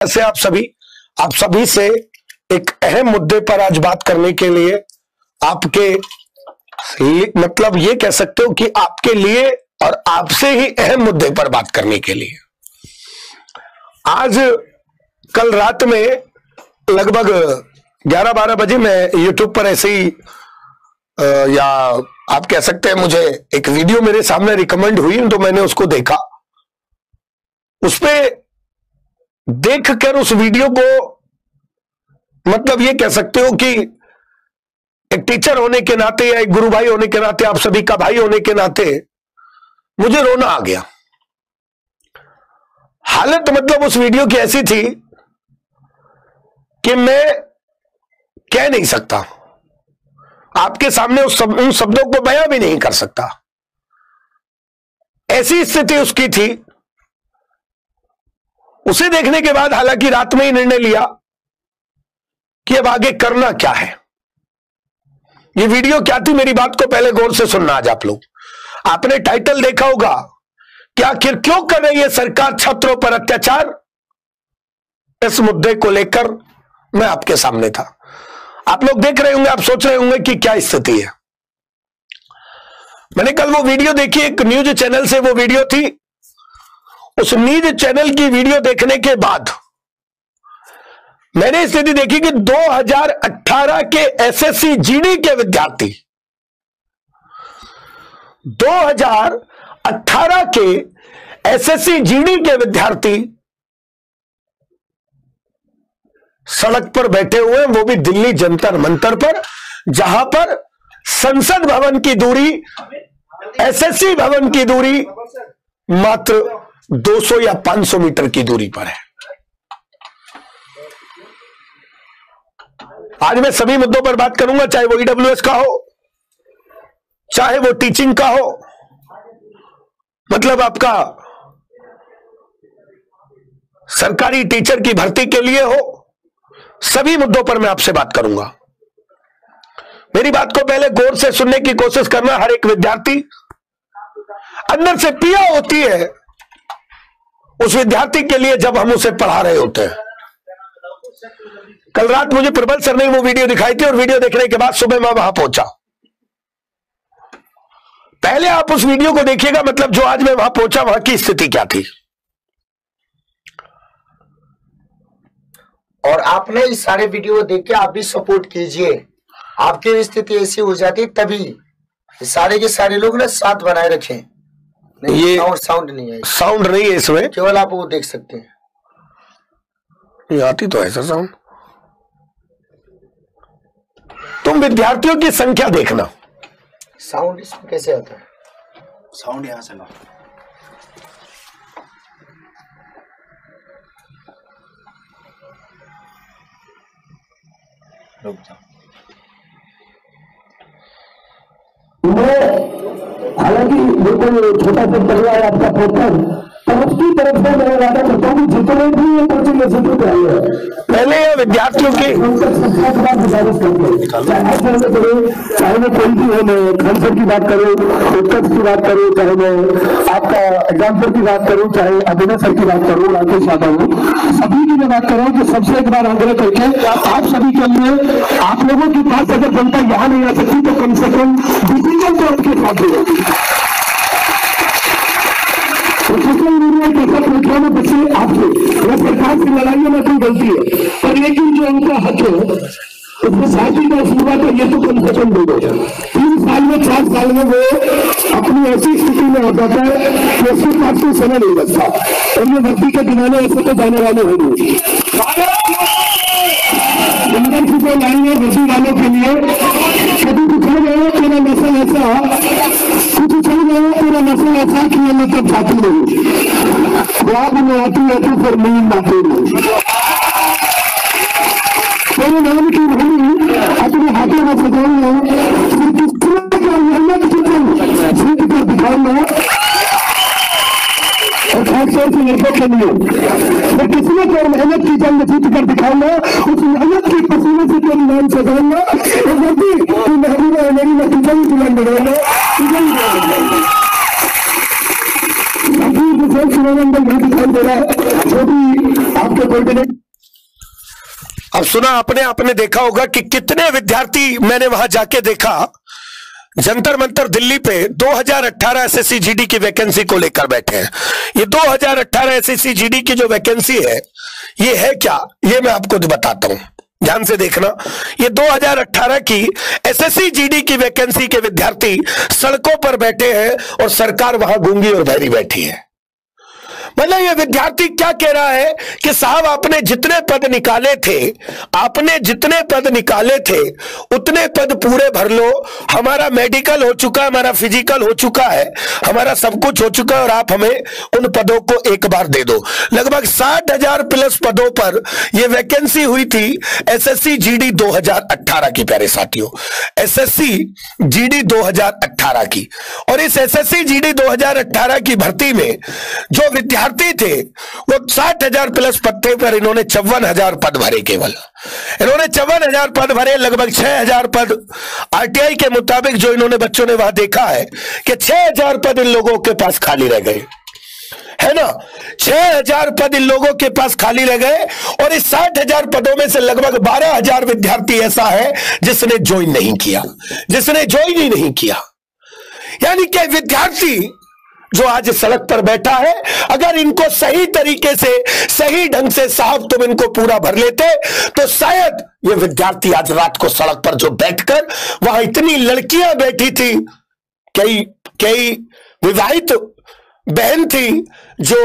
से आप सभी से एक अहम मुद्दे पर आज बात करने के लिए आपके मतलब ये कह सकते हो कि आपके लिए और आपसे ही अहम मुद्दे पर बात करने के लिए आज कल रात में लगभग 11-12 बजे मैं YouTube पर ऐसे ही या आप कह सकते हैं मुझे एक वीडियो मेरे सामने रिकमेंड हुई तो मैंने उसको देखा। उस पे देखकर उस वीडियो को मतलब ये कह सकते हो कि एक टीचर होने के नाते या एक गुरु भाई होने के नाते, आप सभी का भाई होने के नाते मुझे रोना आ गया। हालत मतलब उस वीडियो की ऐसी थी कि मैं कह नहीं सकता, आपके सामने उन शब्दों को बयां भी नहीं कर सकता। ऐसी स्थिति उसकी थी। उसे देखने के बाद हालांकि रात में ही निर्णय लिया कि अब आगे करना क्या है। ये वीडियो क्या थी, मेरी बात को पहले गौर से सुनना। आज आप लोग आपने टाइटल देखा होगा कि आखिर क्यों कर रही है सरकार छात्रों पर अत्याचार। इस मुद्दे को लेकर मैं आपके सामने था। आप लोग देख रहे होंगे, आप सोच रहे होंगे कि क्या स्थिति है। मैंने कल वो वीडियो देखी, एक न्यूज चैनल से वो वीडियो थी। उस न्यूज चैनल की वीडियो देखने के बाद मैंने स्थिति देखी कि 2018 के एसएससी जीडी के विद्यार्थी 2018 के एसएससी जीडी के विद्यार्थी सड़क पर बैठे हुए हैं, वो भी दिल्ली जंतर मंतर पर, जहां पर संसद भवन की दूरी, एसएससी भवन की दूरी मात्र 200 या 500 मीटर की दूरी पर है। आज मैं सभी मुद्दों पर बात करूंगा, चाहे वो ईडब्ल्यूएस का हो, चाहे वो टीचिंग का हो, मतलब आपका सरकारी टीचर की भर्ती के लिए हो, सभी मुद्दों पर मैं आपसे बात करूंगा। मेरी बात को पहले गौर से सुनने की कोशिश करना। हर एक विद्यार्थी अंदर से पीड़ा होती है उस विद्यार्थी के लिए जब हम उसे पढ़ा रहे होते हैं। कल रात मुझे प्रबल सर ने वो वीडियो दिखाई थी और वीडियो देखने के बाद सुबह मैं वहां पहुंचा। पहले आप उस वीडियो को देखिएगा, मतलब जो आज मैं वहां पहुंचा वहां की स्थिति क्या थी। और आपने इस सारे वीडियो देख के आप भी सपोर्ट कीजिए। आपकी स्थिति ऐसी हो जाती तभी सारे के सारे लोग ना साथ बनाए रखें। नहीं, ये साउंड नहीं है, साउंड नहीं है इसमें, केवल आप वो देख सकते हैं। ये आती तो ऐसा साउंड। तुम विद्यार्थियों की संख्या देखना। साउंड इसमें कैसे आता है? साउंड यहां से ला। रुक जाओ। हालांकि बिल्कुल छोटा सा चल रहा है आपका पोर्टल, तो उसकी तरफ से मैं वादा करता हूँ जितने भी ये कोचिंग इंस्टीट्यूट आई है पहले विद्यार्थियों की गुजारिश करते, चाहे मैं कोई भी हो, मैं खान सर की बात करूँ, उत्कर्ष की बात करूँ, चाहे मैं आपका एग्जाम्पल की बात करूँ, चाहे अभिनव सर की बात करूँ, राकेश यादव हूँ, सभी की मैं बात करूँ कि सबसे एक बार आग्रह करके आप सभी के लिए, आप लोगों के पास अगर जनता यहाँ नहीं आ सकती तो कम से कम डिसीजन तो उनके साथ होगी। सोशल मीडिया के सब प्लेटफॉर्म में बच्चे आपसे या सरकार से लड़ाई में कोई गलती है, पर लेकिन जो उनका हक है उसमें शादी का शुरुआत है, ये तो कम से कम दे दो। 3 साल में 4 साल में वो अपनी ऐसी स्थिति में हो जाता है कि उसके पास कोई समय नहीं बचता और ये भक्ति के दिवाने ऐसे तो जाने वाले होंगे। यूनिवर्सिटी लाइन है भर्ती वालों के लिए, कभी कुछ हो गया तेरा नशा ऐसा, कुछ चल गया तेरा नशा ऐसा कि ये मतलब छाती नहीं ख्वाब में आती है तो फिर नींद आती नहीं। मेरे नाम की भूमि अपने हाथों में सजाऊंगा, मेहनत जीत कर दिखाऊंगा और खासतौर से लड़कों के लिए मैं किस्मत और मेहनत की जंग जीत कर दिखाऊंगा। उस मेहनत के पसीने से तेरी नाम सजाऊंगा और वर्दी की महबूबा है मेरी, मैं तुझे ही बुलंद बनाऊंगा, तुझे ही बुलंद बनाऊंगा। दिखाई दे रहा है, जो भी आप उनके कोई भी नहीं। अब सुना आपने देखा होगा कि कितने विद्यार्थी, मैंने वहां जाके देखा जंतर मंतर दिल्ली पे 2018 एसएससी जीडी की वैकेंसी को लेकर बैठे हैं। ये 2018 एसएससी जीडी की जो वैकेंसी है ये है क्या, ये मैं आपको बताता हूं, ध्यान से देखना। ये 2018 की एसएससी जीडी की वैकेंसी के विद्यार्थी सड़कों पर बैठे हैं और सरकार वहां गूंगी और बहरी बैठी है। मतलब ये विद्यार्थी क्या कह रहा है कि साहब आपने जितने पद निकाले थे उतने पद पूरे भर लो, हमारा मेडिकल हो चुका है, हमारा फिजिकल हो चुका है, हमारा सब कुछ हो चुका है और आप हमें उन पदों को एक बार दे दो। लगभग 60,000 प्लस पदों पर यह वैकेंसी हुई थी एसएससी जीडी 2018 की, प्यारे साथियों, एसएससी जीडी 2018 की। और इस एसएससी जीडी 2018 की भर्ती में जो विद्यार्थी थे वो 60,000 प्लस पद थे, पर इन्होंने 54,000 पद भरे। केवल इन्होंने 54,000 पद भरे। लगभग 6,000 पद आरटीआई के मुताबिक जो इन्होंने बच्चों ने वहां देखा है कि 6,000 पद इन लोगों के पास खाली रह गए, है ना। 6,000 पद इन लोगों के पास खाली रह गए और इस 60,000 पदों में से लगभग 12,000 विद्यार्थी ऐसा है जिसने ज्वाइन नहीं किया। यानी कि विद्यार्थी जो आज सड़क पर बैठा है, अगर इनको सही तरीके से, सही ढंग से साहब तुम इनको पूरा भर लेते तो शायद ये विद्यार्थी आज रात को सड़क पर जो बैठकर, वहां इतनी लड़कियां बैठी थी, कई विवाहित बहन थी जो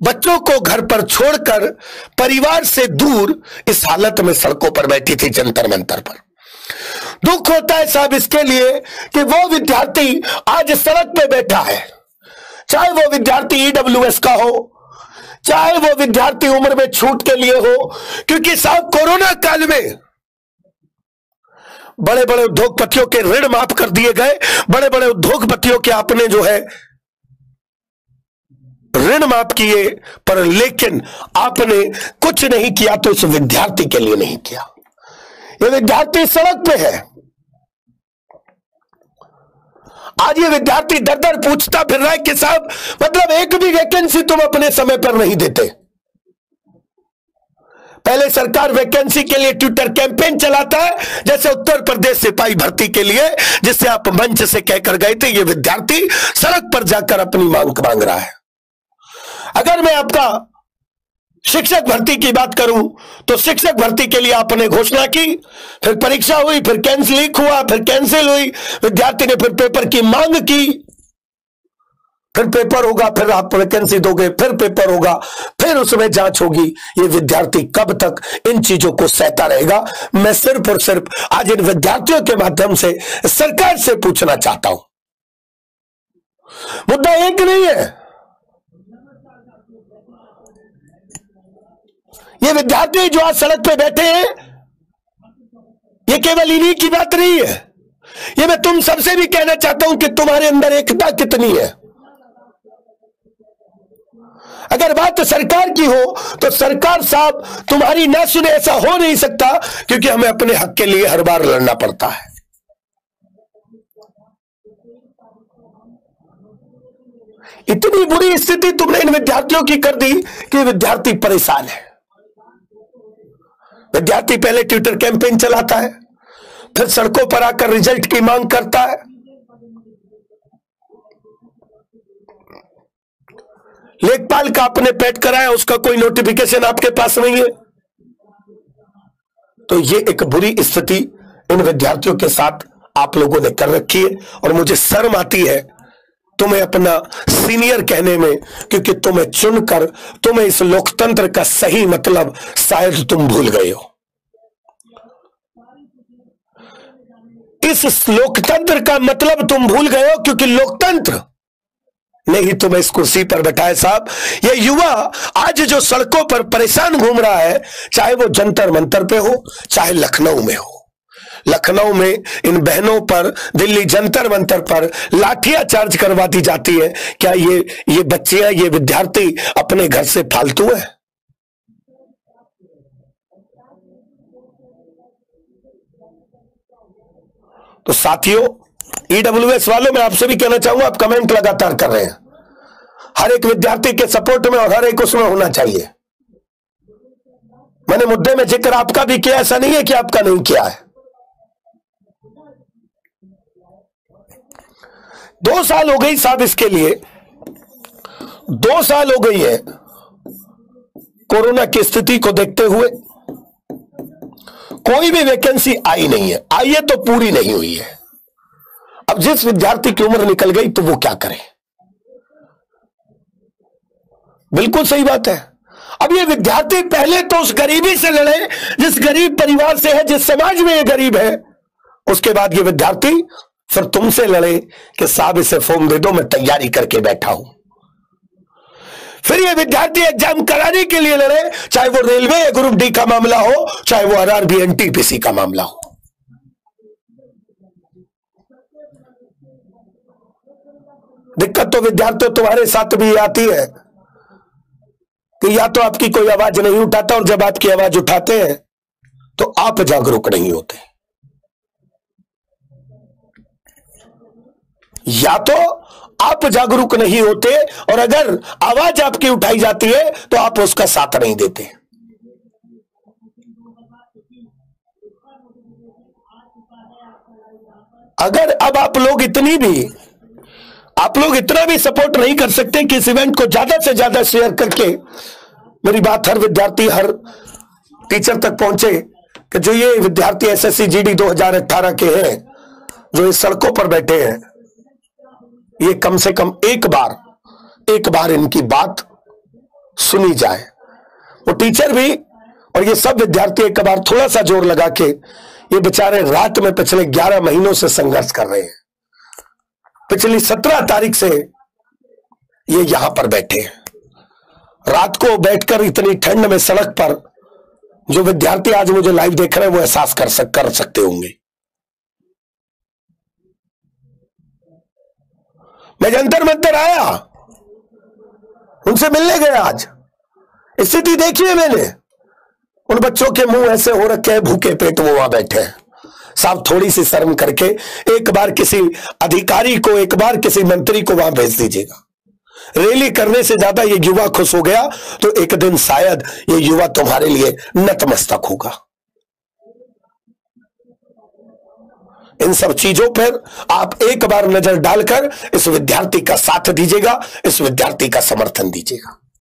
बच्चों को घर पर छोड़कर परिवार से दूर इस हालत में सड़कों पर बैठी थी जंतर मंतर पर। दुख होता है साहब इसके लिए कि वो विद्यार्थी आज सड़क पे बैठा है, चाहे वो विद्यार्थी ईडब्ल्यूएस का हो, चाहे वो विद्यार्थी उम्र में छूट के लिए हो, क्योंकि साहब कोरोना काल में बड़े बड़े उद्योगपतियों के ऋण माफ कर दिए गए, बड़े बड़े उद्योगपतियों के आपने जो है ऋण माफ किए, पर लेकिन आपने कुछ नहीं किया तो इस विद्यार्थी के लिए नहीं किया। ये विद्यार्थी सड़क पे है, आज ये विद्यार्थी दर दर पूछता फिर रहा है कि साहब मतलब एक भी वैकेंसी तुम अपने समय पर नहीं देते। पहले सरकार वैकेंसी के लिए ट्विटर कैंपेन चलाता है, जैसे उत्तर प्रदेश सिपाही भर्ती के लिए, जिससे आप मंच से कहकर गए थे, ये विद्यार्थी सड़क पर जाकर अपनी मांग मांग रहा है। अगर मैं आपका शिक्षक भर्ती की बात करूं तो शिक्षक भर्ती के लिए आपने घोषणा की, फिर परीक्षा हुई, फिर कैंसिल हुई, विद्यार्थी ने फिर पेपर की मांग की, फिर पेपर होगा, फिर आप वैकेंसी दोगे, फिर पेपर होगा, फिर उसमें जांच होगी। ये विद्यार्थी कब तक इन चीजों को सहता रहेगा? मैं सिर्फ और सिर्फ आज इन विद्यार्थियों के माध्यम से सरकार से पूछना चाहता हूं, मुद्दा एक नहीं है। ये विद्यार्थी जो आज सड़क पे बैठे हैं, ये केवल इन्हीं की बात नहीं है, ये मैं तुम सबसे भी कहना चाहता हूं कि तुम्हारे अंदर एकता कितनी है। अगर बात सरकार की हो तो सरकार साहब तुम्हारी ना सुने, ऐसा हो नहीं सकता, क्योंकि हमें अपने हक के लिए हर बार लड़ना पड़ता है। इतनी बुरी स्थिति तुमने इन विद्यार्थियों की कर दी कि विद्यार्थी परेशान है। विद्यार्थी पहले ट्विटर कैंपेन चलाता है, फिर सड़कों पर आकर रिजल्ट की मांग करता है। लेखपाल का आपने पेट कराया, उसका कोई नोटिफिकेशन आपके पास नहीं है। तो ये एक बुरी स्थिति इन विद्यार्थियों के साथ आप लोगों ने कर रखी है, और मुझे शर्म आती है तुम्हें अपना सीनियर कहने में, क्योंकि तुम्हें चुनकर तुम्हें इस लोकतंत्र का सही मतलब शायद तुम भूल गए हो। इस लोकतंत्र का मतलब तुम भूल गए हो, क्योंकि लोकतंत्र ने ही तुम्हें इस कुर्सी पर बैठाए। साहब ये युवा आज जो सड़कों पर परेशान घूम रहा है, चाहे वो जंतर मंतर पे हो, चाहे लखनऊ में हो, लखनऊ में इन बहनों पर, दिल्ली जंतर मंतर पर लाठियां चार्ज करवा दी जाती है। क्या ये बच्चियां, ये विद्यार्थी अपने घर से फालतू है? तो साथियों, ईडब्ल्यूएस वालों, मैं आपसे भी कहना चाहूंगा, आप कमेंट लगातार कर रहे हैं, हर एक विद्यार्थी के सपोर्ट में और हर एक उसमें होना चाहिए। मैंने मुद्दे में जिक्र आपका भी किया, ऐसा नहीं है कि आपका नहीं किया है। 2 साल हो गई साहब इसके लिए, 2 साल हो गई है कोरोना की स्थिति को देखते हुए कोई भी वैकेंसी आई नहीं है। आई है तो पूरी नहीं हुई है। अब जिस विद्यार्थी की उम्र निकल गई तो वो क्या करे? बिल्कुल सही बात है। अब ये विद्यार्थी पहले तो उस गरीबी से लड़े जिस गरीब परिवार से है, जिस समाज में ये गरीब है। उसके बाद ये विद्यार्थी फिर तुमसे लड़े कि साहब इसे फॉर्म दे दो, मैं तैयारी करके बैठा हूं। फिर ये विद्यार्थी एग्जाम कराने के लिए लड़े, चाहे वो रेलवे या ग्रुप डी का मामला हो, चाहे वो आरआरबी एनटीपीसी का मामला हो। दिक्कत तो विद्यार्थियों तुम्हारे साथ भी आती है कि या तो आपकी कोई आवाज नहीं उठाता, और जब आपकी आवाज उठाते हैं तो आप जागरूक नहीं होते। या तो आप जागरूक नहीं होते, और अगर आवाज आपकी उठाई जाती है तो आप उसका साथ नहीं देते। अगर अब आप लोग इतना भी सपोर्ट नहीं कर सकते कि इस इवेंट को ज्यादा से ज्यादा शेयर करके मेरी बात हर विद्यार्थी, हर टीचर तक पहुंचे कि जो ये विद्यार्थी एसएससी जीडी 2018 के हैं, जो इस सड़कों पर बैठे हैं, ये कम से कम एक बार इनकी बात सुनी जाए। वो टीचर भी और ये सब विद्यार्थी एक बार थोड़ा सा जोर लगा के, ये बेचारे रात में पिछले 11 महीनों से संघर्ष कर रहे हैं। पिछली 17 तारीख से ये यहां पर बैठे हैं। रात को बैठकर इतनी ठंड में सड़क पर जो विद्यार्थी आज मुझे लाइव देख रहे हैं वो एहसास कर सकते होंगे। मैं जंतर मंतर आया, उनसे मिलने गया। आज स्थिति देखिए मैंने, उन बच्चों के मुंह ऐसे हो रखे हैं, भूखे पेट वो वहां बैठे हैं। साहब थोड़ी सी शर्म करके एक बार किसी अधिकारी को, एक बार किसी मंत्री को वहां भेज दीजिएगा। रैली करने से ज्यादा ये युवा खुश हो गया तो एक दिन शायद ये युवा तुम्हारे लिए नतमस्तक होगा। इन सब चीजों पर आप एक बार नजर डालकर इस विद्यार्थी का साथ दीजिएगा, इस विद्यार्थी का समर्थन दीजिएगा।